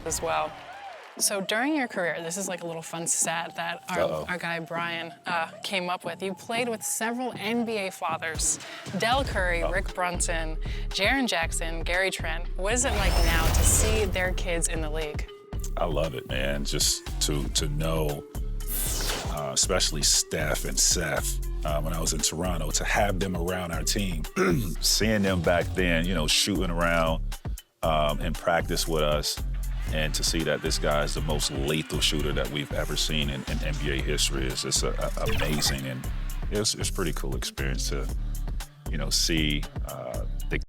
as well. So during your career, this is like a little fun stat that our guy Brian came up with. You played with several NBA fathers: Del Curry, Rick Brunson, Jaren Jackson, Gary Trent. What is it like now to see their kids in the league? I love it, man. Just to know, especially Steph and Seth, when I was in Toronto, to have them around our team, seeing them back then, you know, shooting around in practice with us, and to see that this guy is the most lethal shooter that we've ever seen in NBA history is just amazing, and it's a pretty cool experience to, you know, see the.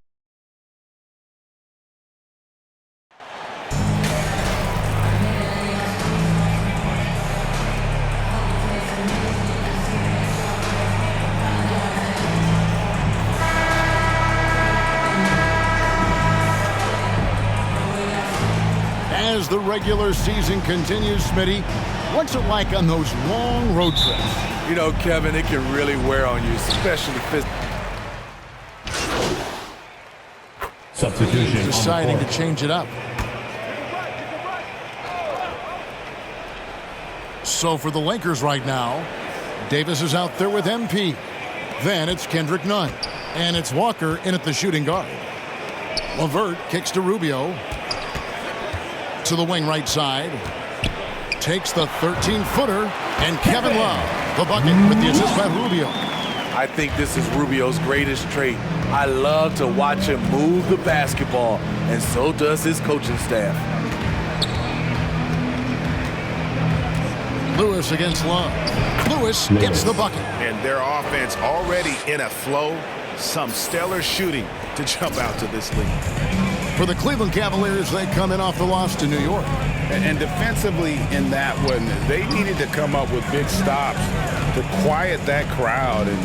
As the regular season continues, Smitty, what's it like on those long road trips? You know, Kevin, it can really wear on you, especially physically. Substitution. Deciding to change it up. So for the Lakers right now, Davis is out there with MP. Then it's Kendrick Nunn. And it's Walker in at the shooting guard. LeVert kicks to Rubio. To the wing right side. Takes the 13-footer. And Kevin Love, the bucket with the assist by Rubio. I think this is Rubio's greatest trait. I love to watch him move the basketball, and so does his coaching staff. Lewis against Love. Lewis gets the bucket. And their offense already in a flow. Some stellar shooting to jump out to this lead. For the Cleveland Cavaliers, they come in off the loss to New York. And defensively in that one, they needed to come up with big stops to quiet that crowd, and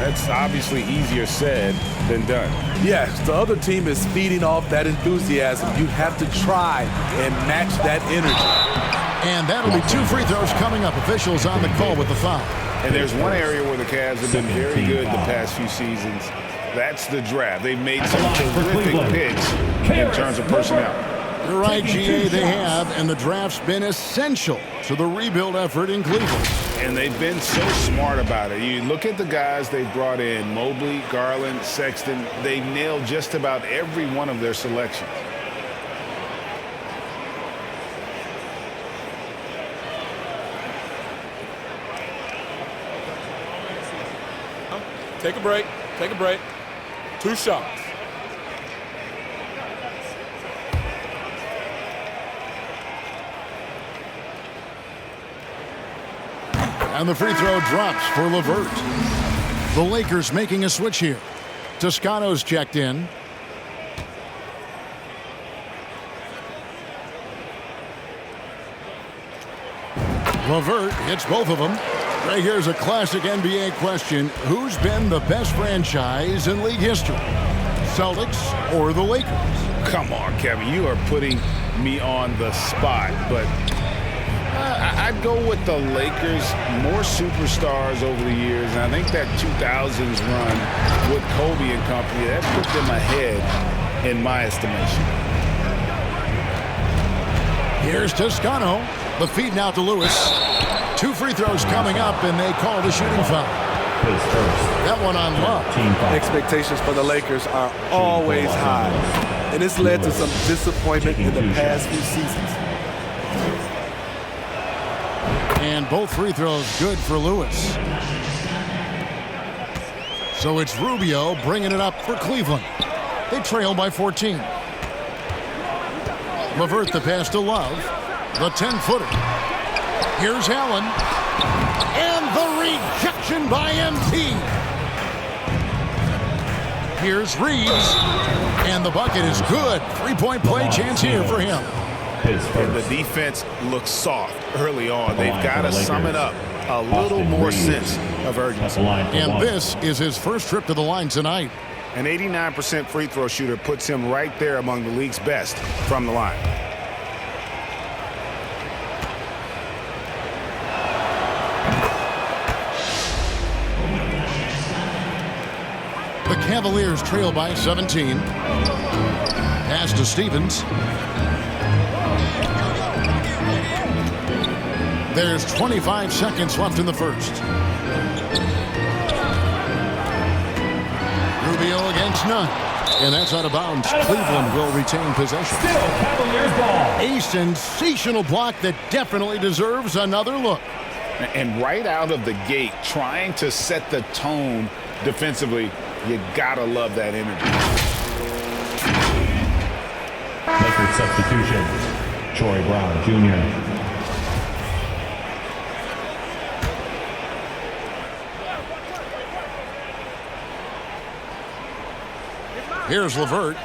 that's obviously easier said than done. Yes, the other team is feeding off that enthusiasm. You have to try and match that energy. And that'll be 2 free throws coming up. Officials on the call with the foul. And there's one area where the Cavs have been very good the past few seasons. That's the draft. They've made some terrific picks in terms of personnel. You're right, GA, they have, and the draft's been essential to the rebuild effort in Cleveland. And they've been so smart about it. You look at the guys they've brought in, Mobley, Garland, Sexton, they've nailed just about every one of their selections. Take a break. Take a break. 2 shots. And the free throw drops for LeVert. The Lakers making a switch here. Toscano's checked in. LeVert hits both of them. Right here's a classic NBA question. Who's been the best franchise in league history? Celtics or the Lakers? Come on, Kevin. You are putting me on the spot, but I'd go with the Lakers. More superstars over the years, and I think that 2000s run with Kobe and company, that put them ahead in my estimation. Here's Toscano. The feed now to Lewis. 2 free throws coming up, and they call the shooting foul. That one on Love. Expectations for the Lakers are always high, and it's led to some disappointment in the past few seasons. And both free throws good for Lewis. So it's Rubio bringing it up for Cleveland. They trail by 14. LeVert the pass to Love. The 10-footer. Here's Allen. And the rejection by MT. Here's Reeves. And the bucket is good. 3-point play chance here for him. And the defense looks soft early on. They've got to sum it up. A little more sense of urgency. And this is his first trip to the line tonight. An 89% free throw shooter puts him right there among the league's best from the line. The Cavaliers trail by 17. Pass to Stevens. There's 25 seconds left in the first. Rubio against none. And that's out of bounds. Cleveland will retain possession. Still Cavaliers ball. A sensational block that definitely deserves another look. And right out of the gate, trying to set the tone defensively, you gotta love that energy. Lakers substitution. Troy Brown Jr. Here's LeVert.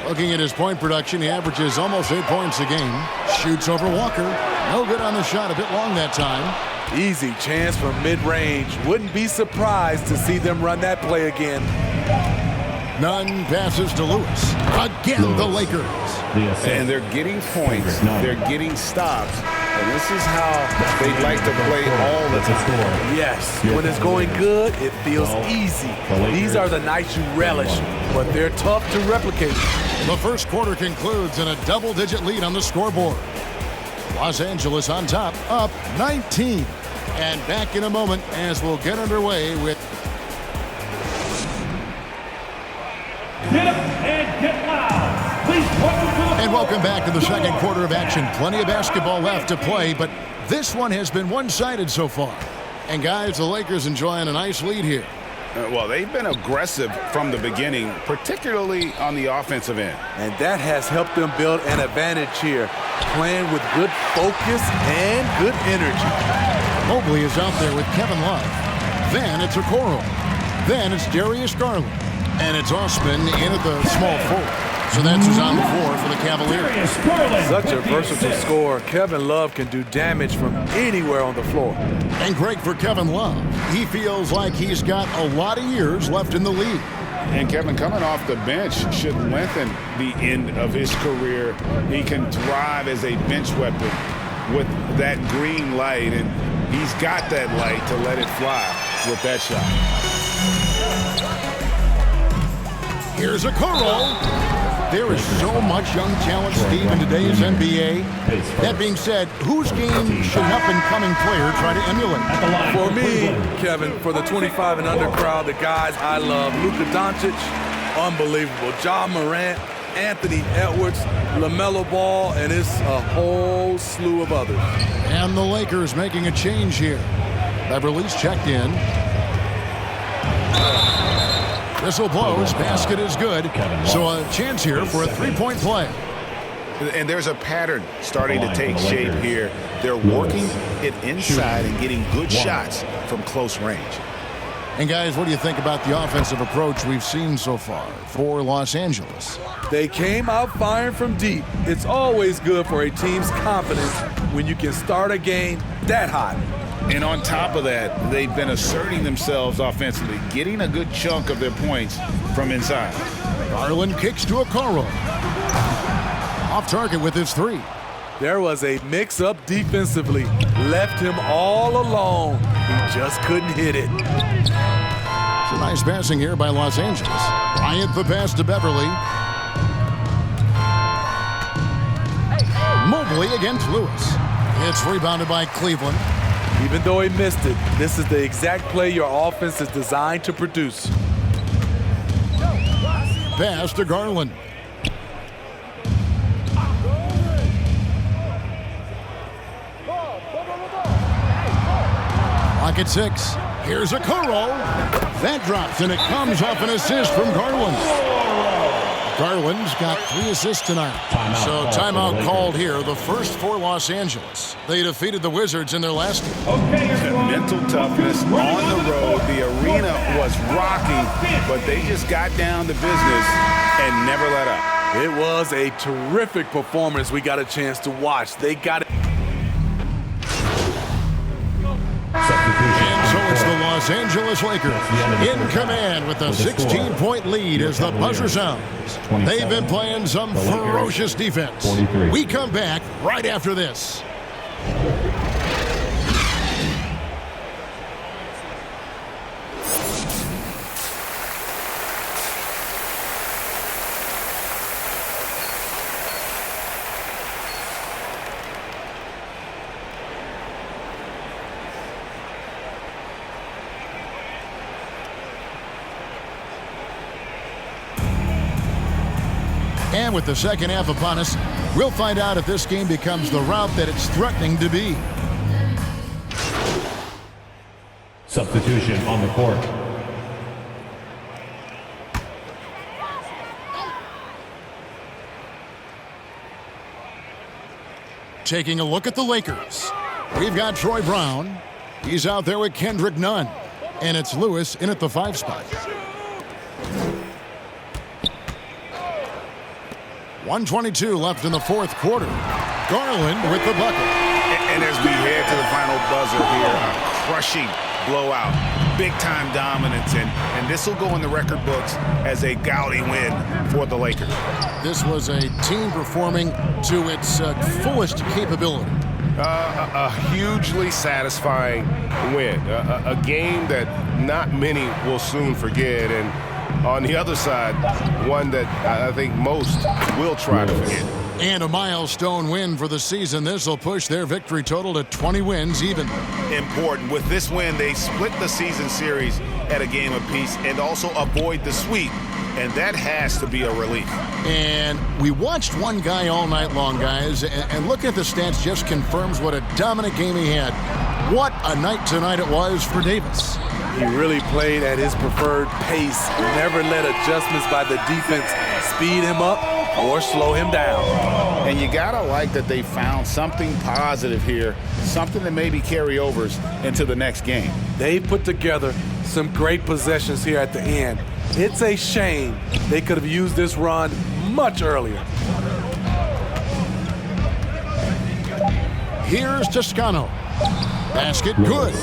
Looking at his point production, he averages almost 8 points a game. Shoots over Walker. No good on the shot, a bit long that time. Easy chance from mid-range. Wouldn't be surprised to see them run that play again. None passes to Lewis. Again, the Lakers. And they're getting points. They're getting stops. And this is how they like to play all the time. Yes, when it's going good, it feels easy. These are the nights you relish, but they're tough to replicate. The first quarter concludes in a double-digit lead on the scoreboard. Los Angeles on top, up 19. And back in a moment as we'll get underway with... Get up and get loud. Please welcome to the... And welcome back to the second quarter of action. Plenty of basketball left to play, but this one has been one-sided so far. And guys, the Lakers enjoying a nice lead here. Well, they've been aggressive from the beginning, particularly on the offensive end. And that has helped them build an advantage here, playing with good focus and good energy. Mobley is out there with Kevin Love. Then it's Okoro. Then it's Darius Garland. And it's Osman in at the small forward. So that's who's on the floor for the Cavaliers. Such a versatile scorer. Kevin Love can do damage from anywhere on the floor. And great for Kevin Love. He feels like he's got a lot of years left in the league. And Kevin, coming off the bench should lengthen the end of his career. He can thrive as a bench weapon with that green light, and he's got that light to let it fly with that shot. Here's Okoro. There is so much young talent, Steve, in today's NBA. That being said, whose game should an up-and-coming player try to emulate? For me, Kevin, for the 25 and under crowd, the guys I love, Luka Doncic, unbelievable. Ja Morant, Anthony Edwards, LaMelo Ball, and it's a whole slew of others. And the Lakers making a change here. Beverly's checked in. Whistle blows, basket is good. So a chance here for a three-point play. And there's a pattern starting to take shape here. They're working it inside and getting good shots from close range. And guys, what do you think about the offensive approach we've seen so far for Los Angeles? They came out firing from deep. It's always good for a team's confidence when you can start a game that hot. And on top of that, they've been asserting themselves offensively, getting a good chunk of their points from inside. Garland kicks to Okoro. Off target with his three. There was a mix-up defensively. Left him all alone. He just couldn't hit it. It's a nice passing here by Los Angeles. Bryant the pass to Beverly. Mobley against Lewis. It's rebounded by Cleveland. Even though he missed it, this is the exact play your offense is designed to produce. Pass to Garland. Lock at 6. Here's Okoro. That drops, and it comes off an assist from Garland. Garland's got 3 assists tonight. So timeout called here, the first for Los Angeles. They defeated the Wizards in their last game. Mental toughness on the road. The arena was rocking, but they just got down to business and never let up. It was a terrific performance we got a chance to watch. They got it. And so it's the Los Angeles Lakers in command with a 16-point lead as the buzzer sounds. They've been playing some ferocious defense. We come back right after this. And with the second half upon us, we'll find out if this game becomes the rout that it's threatening to be. Substitution on the court. Taking a look at the Lakers. We've got Troy Brown. He's out there with Kendrick Nunn. And it's Lewis in at the 5 spot. 1:22 left in the fourth quarter. Garland with the bucket. And as we head to the final buzzer here, a crushing blowout, big-time dominance, and this will go in the record books as a gaudy win for the Lakers. This was a team performing to its fullest capability. A hugely satisfying win, a game that not many will soon forget, and on the other side, one that I think most will try to forget. And a milestone win for the season. This will push their victory total to 20 wins even. Important. With this win, they split the season series at a game apiece and also avoid the sweep, and that has to be a relief. And we watched one guy all night long, guys, and looking at the stats just confirms what a dominant game he had. What a night tonight it was for Davis. He really played at his preferred pace, never let adjustments by the defense speed him up or slow him down. And you gotta like that they found something positive here, something that maybe carry overs into the next game. They put together some great possessions here at the end. It's a shame they could have used this run much earlier. Here's Toscano. Basket good.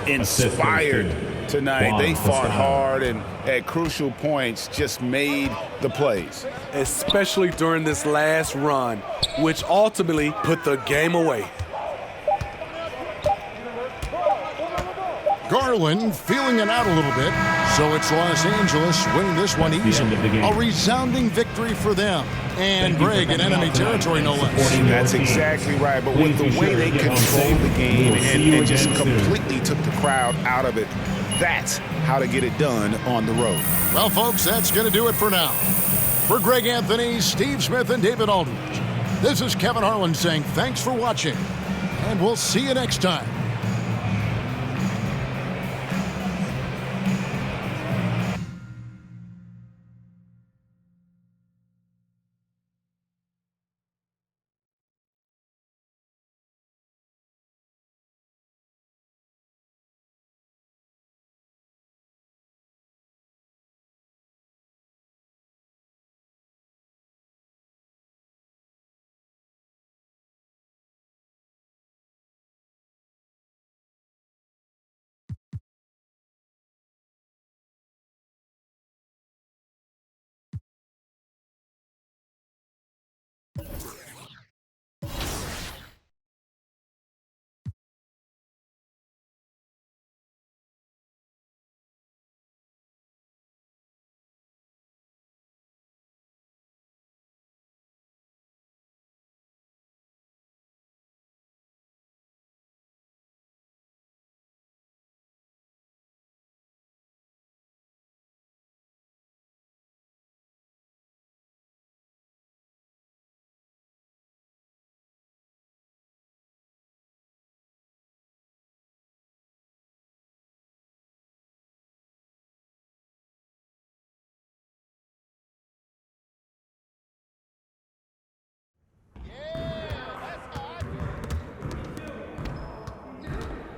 Inspired tonight. They fought hard and at crucial points just made the plays. Especially during this last run, which ultimately put the game away. Garland feeling it out a little bit, so it's Los Angeles winning this one easily. A resounding victory for them. And Greg in enemy territory, no less. That's exactly right, but with the way they controlled the game and just completely took the crowd out of it, that's how to get it done on the road. Well, folks, that's going to do it for now. For Greg Anthony, Steve Smith, and David Aldridge, this is Kevin Harlan saying thanks for watching, and we'll see you next time.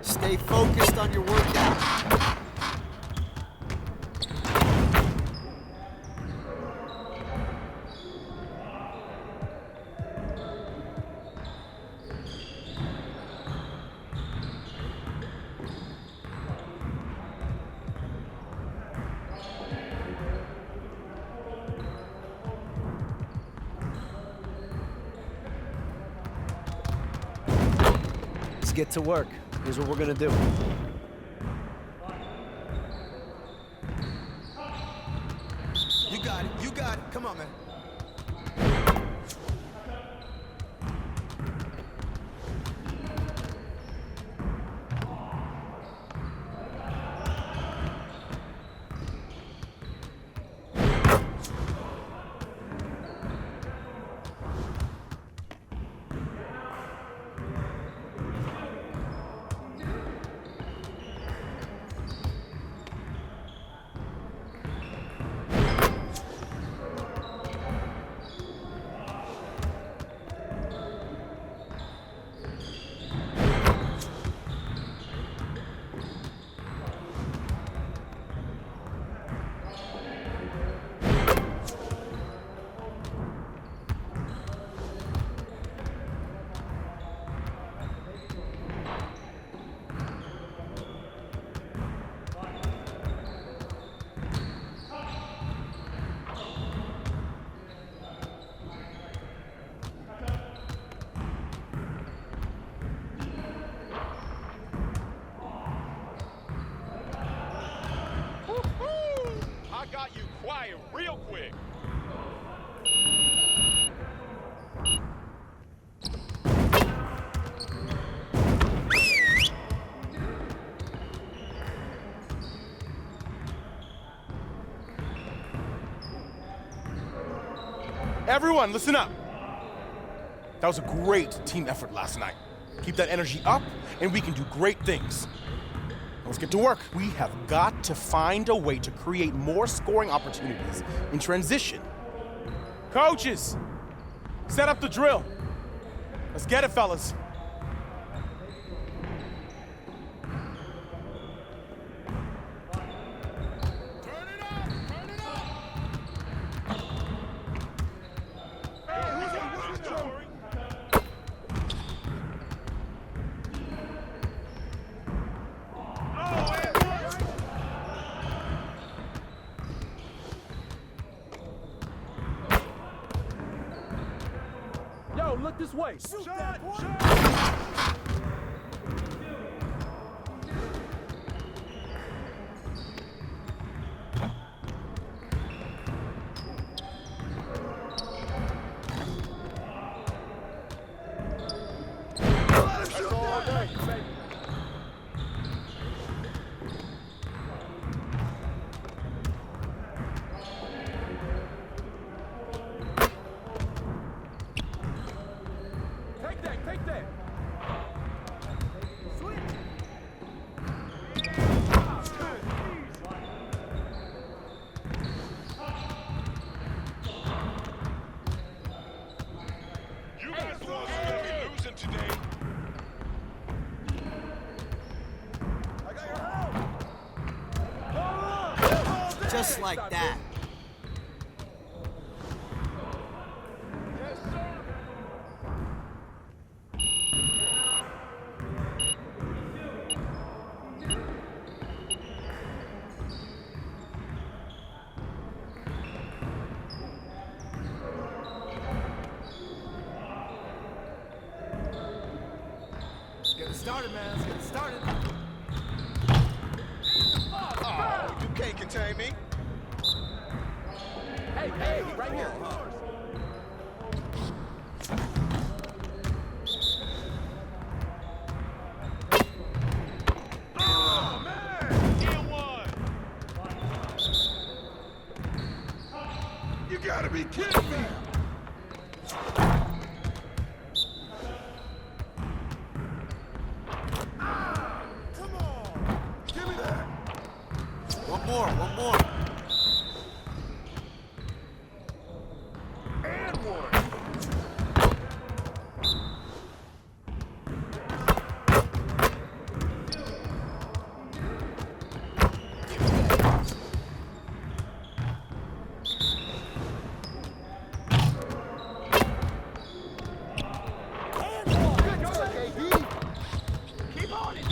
Stay focused on your workout. Let's get to work. Here's what we're gonna do. You got it, you got it. Come on, man. got you quiet real quick. Everyone, listen up. That was a great team effort last night. Keep that energy up, and we can do great things. Let's get to work. We have got to find a way to create more scoring opportunities in transition. Coaches, set up the drill. Let's get it, fellas. Yo, look this way. Shoot that, boy. Take that. Switch. You guys the ones who gonna be losing today. I got your help. Just like that. Yes, sir. Let's get it started, man. Let's get it started. Oh, you can't contain me. Hey, right here. Oh, man. Get one. You gotta be kidding me. Come on. Give me that. One more. And one. Keep on it.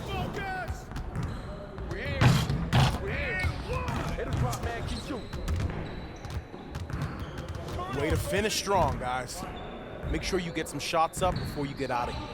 Focus. We're here. It'll drop, man. Keep shooting. Way to finish strong, guys. Make sure you get some shots up before you get out of here.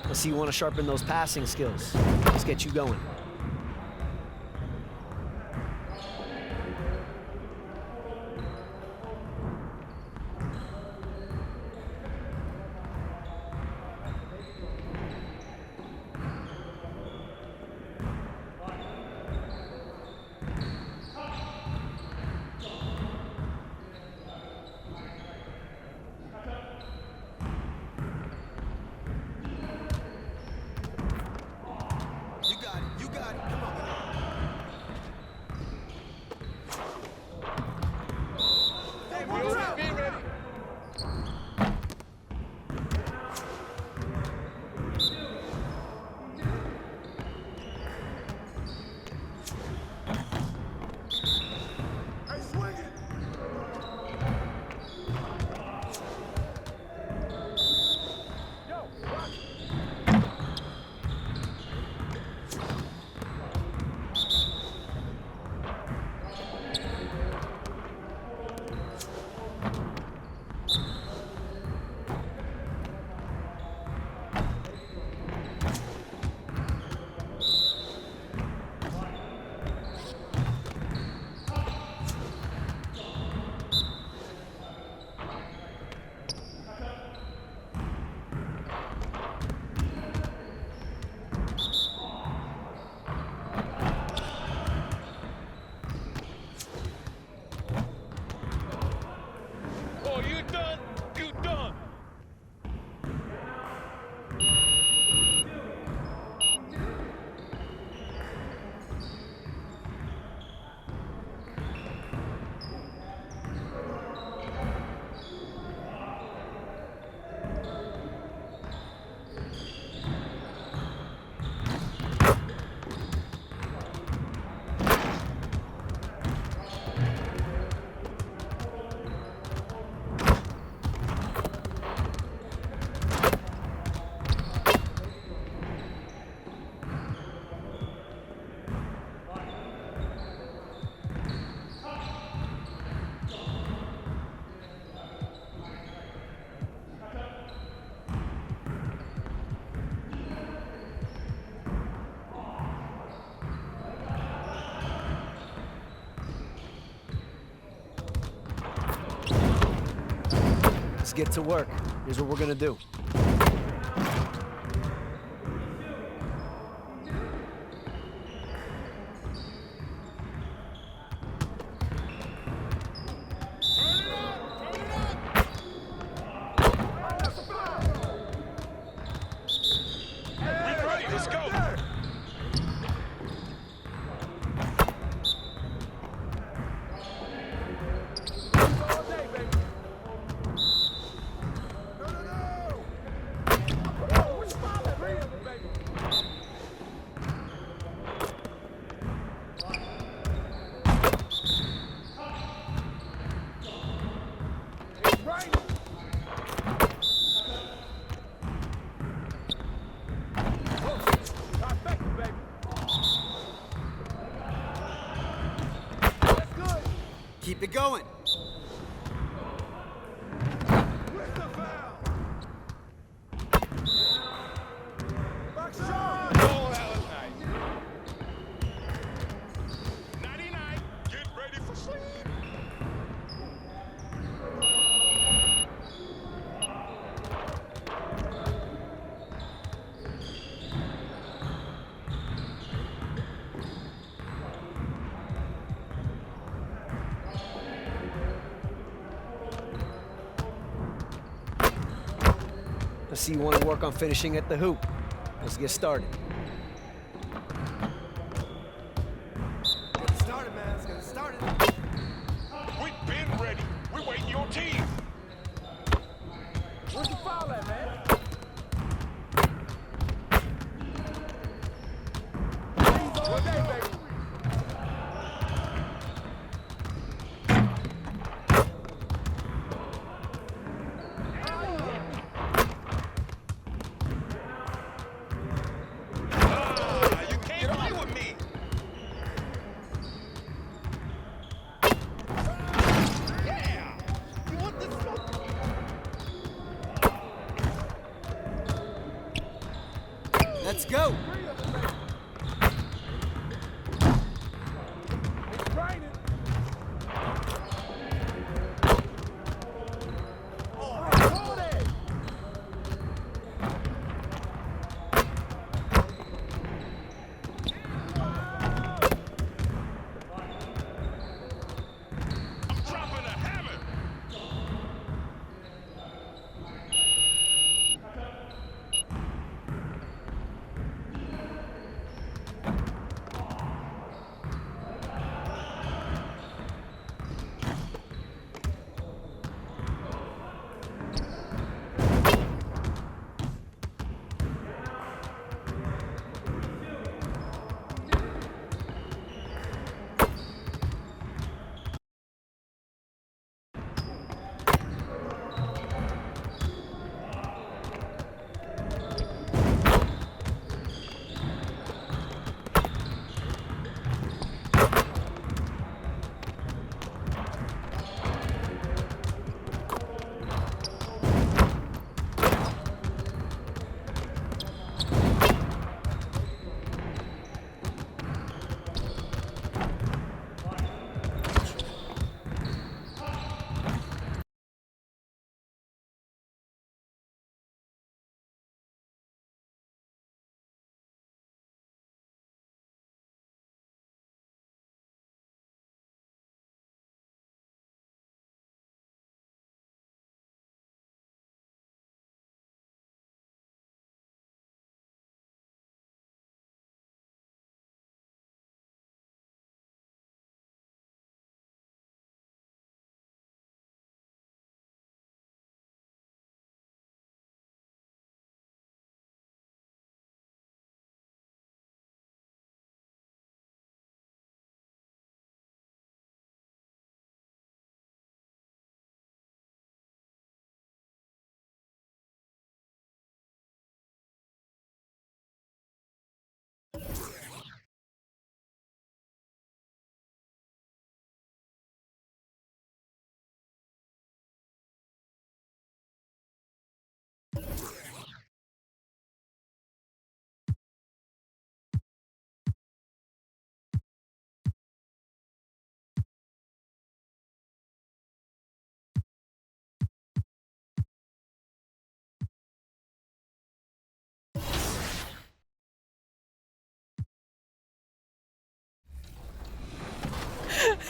Let's see, you want to sharpen those passing skills. Let's get you going. You get to work. Here's what we're gonna do. Keep it going. I see you want to work on finishing at the hoop. Let's get started. Get started, man. Let's get started. We've been ready. We're waiting your team. Where's the foul at, man? He's all day, baby. You can't play with me. Yeah. You want this smoke? Let's go. It's raining. Oh, hold it. I'm dropping a hammer.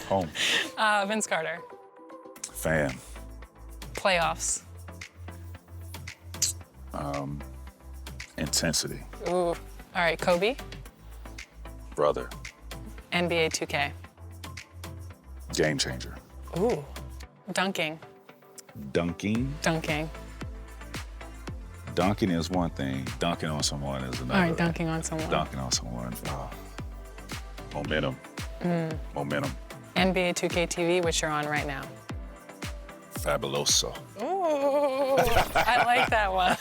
Home. Vince Carter. Fan. Playoffs. Intensity. Ooh. All right, Kobe. Brother. NBA 2K. Game changer. Ooh. Dunking. Dunking. Dunking. Dunking is one thing. Dunking on someone is another. All right, dunking on someone. Dunking on someone. Momentum. Momentum. NBA 2K TV, which you're on right now. Fabuloso. Ooh, I like that one.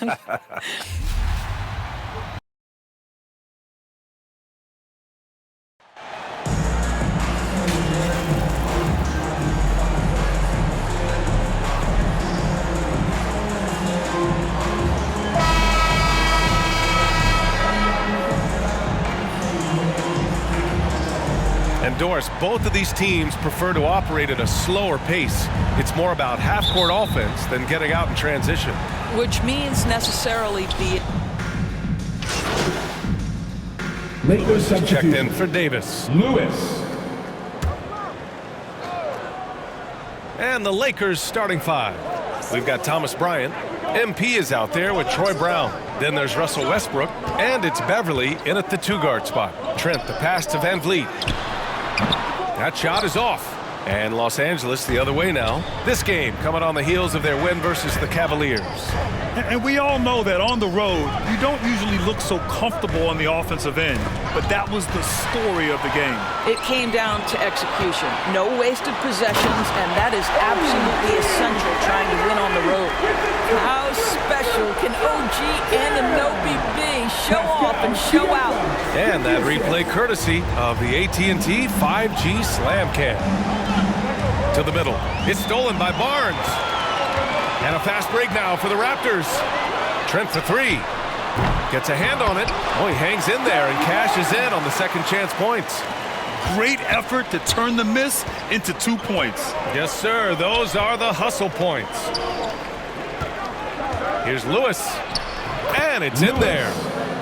And Doris, both of these teams prefer to operate at a slower pace. It's more about half-court offense than getting out in transition. Which means necessarily be... Lakers checked in for Davis. Lewis. And the Lakers starting five. We've got Thomas Bryant. MP is out there with Troy Brown. Then there's Russell Westbrook. And it's Beverly in at the two-guard spot. Trent, the pass to Van Vliet. That shot is off. And Los Angeles the other way now. This game coming on the heels of their win versus the Cavaliers. And we all know that on the road, you don't usually look so comfortable on the offensive end. But that was the story of the game. It came down to execution. No wasted possessions, and that is absolutely essential trying to win on the road. How special can OG Anunoby be? Show off and show out. And that replay courtesy of the AT&T 5G Slam Cam. To the middle. It's stolen by Barnes. And a fast break now for the Raptors. Trent for three. Gets a hand on it. Oh, he hangs in there and cashes in on the second chance points. Great effort to turn the miss into 2 points. Yes, sir. Those are the hustle points. Here's Lewis. And it's in there.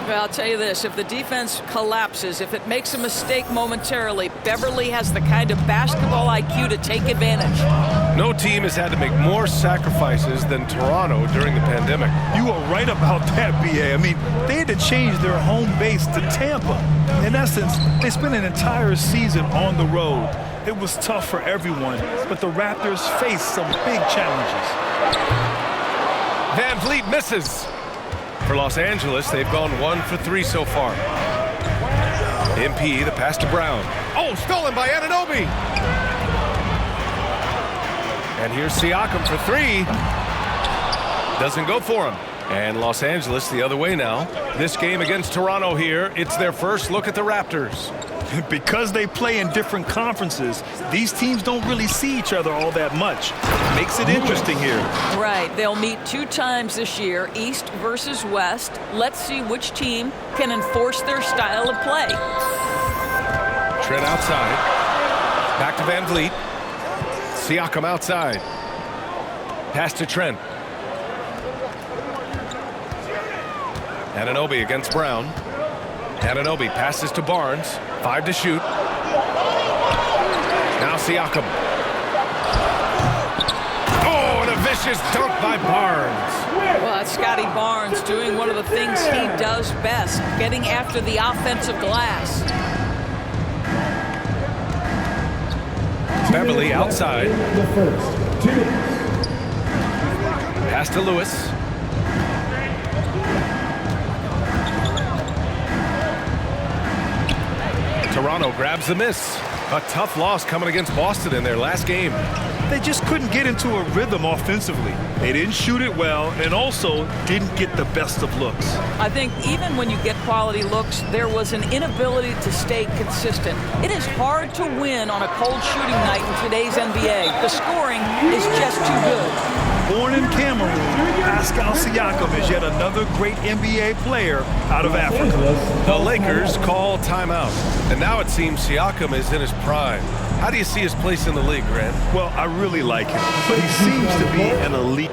Well, I'll tell you this, if the defense collapses, if it makes a mistake momentarily, Beverly has the kind of basketball IQ to take advantage. No team has had to make more sacrifices than Toronto during the pandemic. You are right about that, BA. I mean, they had to change their home base to Tampa. In essence, they spent an entire season on the road. It was tough for everyone, but the Raptors faced some big challenges. Van Vliet misses. For Los Angeles, they've gone 1 for 3 so far. MP, the pass to Brown. Oh, stolen by Anunoby. And here's Siakam for three. Doesn't go for him. And Los Angeles the other way now. This game against Toronto here, it's their first look at the Raptors. Because they play in different conferences, these teams don't really see each other all that much. Makes it interesting here. Right. They'll meet 2 times this year, East versus West. Let's see which team can enforce their style of play. Trent outside. Back to Van Vliet. Siakam outside. Pass to Trent. Anunoby against Brown. Anunoby passes to Barnes. 5 to shoot. Now Siakam. Oh, and a vicious dunk by Barnes. Well, that's Scotty Barnes doing one of the things he does best, getting after the offensive glass. Beverly outside. The first. Pass to Lewis. Toronto grabs the miss. A tough loss coming against Boston in their last game. They just couldn't get into a rhythm offensively. They didn't shoot it well and also didn't get the best of looks. I think even when you get quality looks, there was an inability to stay consistent. It is hard to win on a cold shooting night in today's NBA. The scoring is just too good. Born in Cameroon, Pascal Siakam is yet another great NBA player out of Africa. The Lakers call timeout. And now it seems Siakam is in his prime. How do you see his place in the league, Grant? Well, I really like him. He seems to be an elite.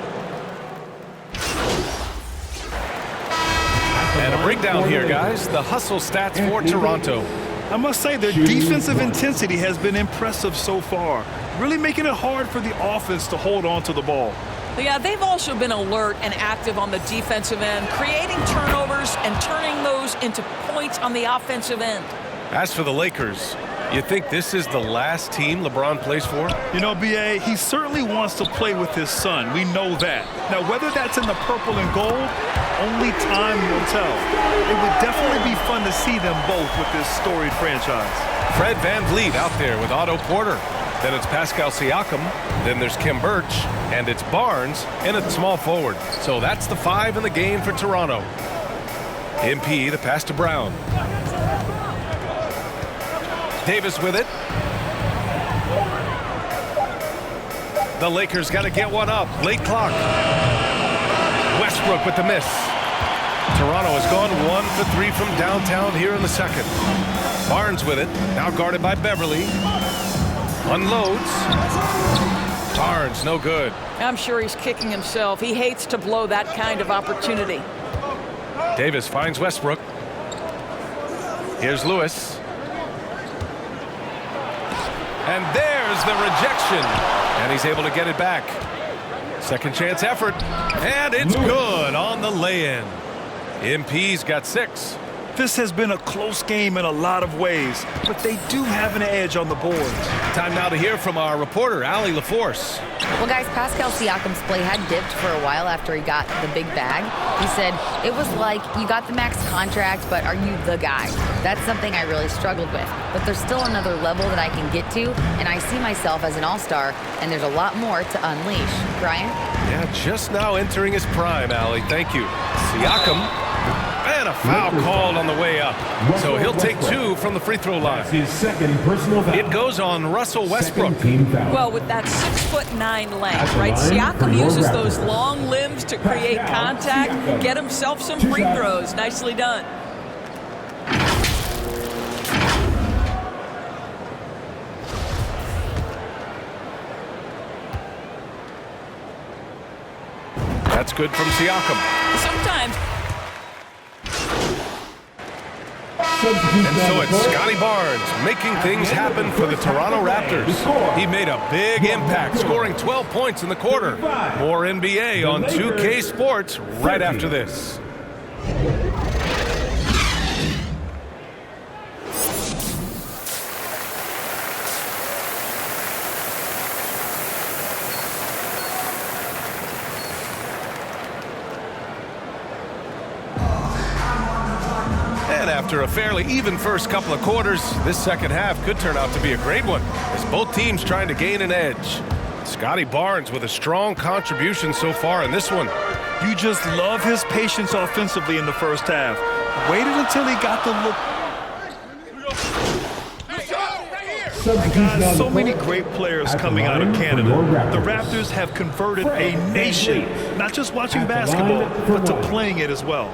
And a breakdown here, guys. The hustle stats for Toronto. I must say their defensive intensity has been impressive so far, really making it hard for the offense to hold on to the ball. Yeah, they've also been alert and active on the defensive end, creating turnovers and turning those into points on the offensive end. As for the Lakers, you think this is the last team LeBron plays for? You know, B.A., he certainly wants to play with his son. We know that. Now, whether that's in the purple and gold, only time will tell. It would definitely be fun to see them both with this storied franchise. Fred VanVleet out there with Otto Porter. Then it's Pascal Siakam. Then there's Khem Birch. And it's Barnes in at small forward. So that's the 5 in the game for Toronto. MP, the pass to Brown. Davis with it. The Lakers got to get one up. Late clock. Westbrook with the miss. Toronto has gone 1 for 3 from downtown here in the second. Barnes with it. Now guarded by Beverly. Unloads. Barnes, no good. I'm sure he's kicking himself. He hates to blow that kind of opportunity. Davis finds Westbrook. Here's Lewis. And there's the rejection. And he's able to get it back. Second chance effort. And it's good on the lay-in. MP's got 6. This has been a close game in a lot of ways, but they do have an edge on the boards. Time now to hear from our reporter, Allie LaForce. Well, guys, Pascal Siakam's play had dipped for a while after he got the big bag. He said, it was like, you got the max contract, but are you the guy? That's something I really struggled with. But there's still another level that I can get to, and I see myself as an all-star, and there's a lot more to unleash. Brian? Yeah, just now entering his prime, Allie. Thank you. Siakam. And a foul called on the way up. So he'll take 2 from the free throw line. His second personal foul. It goes on Russell Westbrook. Well, with that 6'9" length, right? Siakam uses those long limbs to create contact, get himself some free throws. Nicely done. That's good from Siakam. Sometimes. And so it's Scotty Barnes making things happen for the Toronto Raptors. He made a big impact, scoring 12 points in the quarter. More NBA on 2K Sports right after this. After a fairly even first couple of quarters, this second half could turn out to be a great one, as both teams trying to gain an edge. Scotty Barnes with a strong contribution so far in this one. You just love his patience offensively in the first half. Waited until he got the look. God, so many great players coming out of Canada. The Raptors have converted a nation, not just watching basketball, but to playing it as well.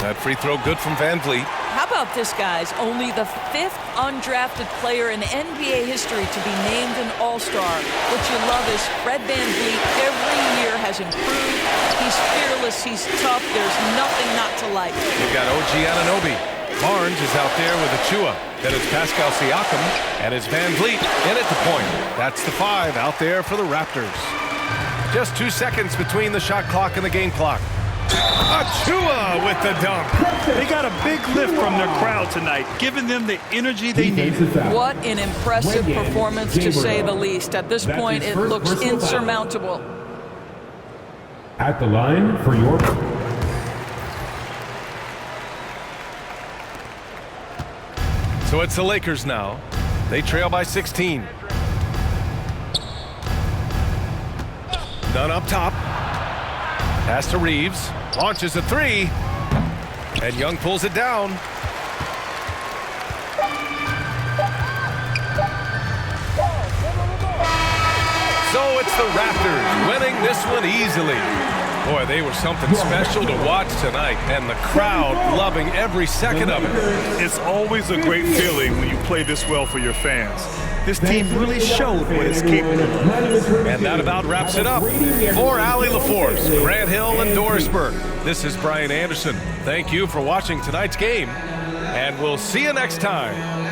That free throw good from VanVleet. How about this, guys? Only the 5th undrafted player in NBA history to be named an All-Star. What you love is Fred VanVleet every year has improved. He's fearless. He's tough. There's nothing not to like. You've got OG Anunoby. Barnes is out there with Achua. Then it's Pascal Siakam. And it's VanVleet in at the point. That's the 5 out there for the Raptors. Just 2 seconds between the shot clock and the game clock. Achua with the dunk. They got a big lift from their crowd tonight, giving them the energy they need. What an impressive performance, to say the least. At this point, it looks insurmountable. At the line for your... So it's the Lakers now. They trail by 16. None up top. Pass to Reeves. Launches a 3. And Young pulls it down. So it's the Raptors winning this one easily. Boy, they were something special to watch tonight, and the crowd loving every second of it. It's always a great feeling when you play this well for your fans. this team really showed what it's capable of. And that about wraps it up. For Allie LaForce, Grant Hill, and Doris Burke, this is Brian Anderson. Thank you for watching tonight's game, and we'll see you next time.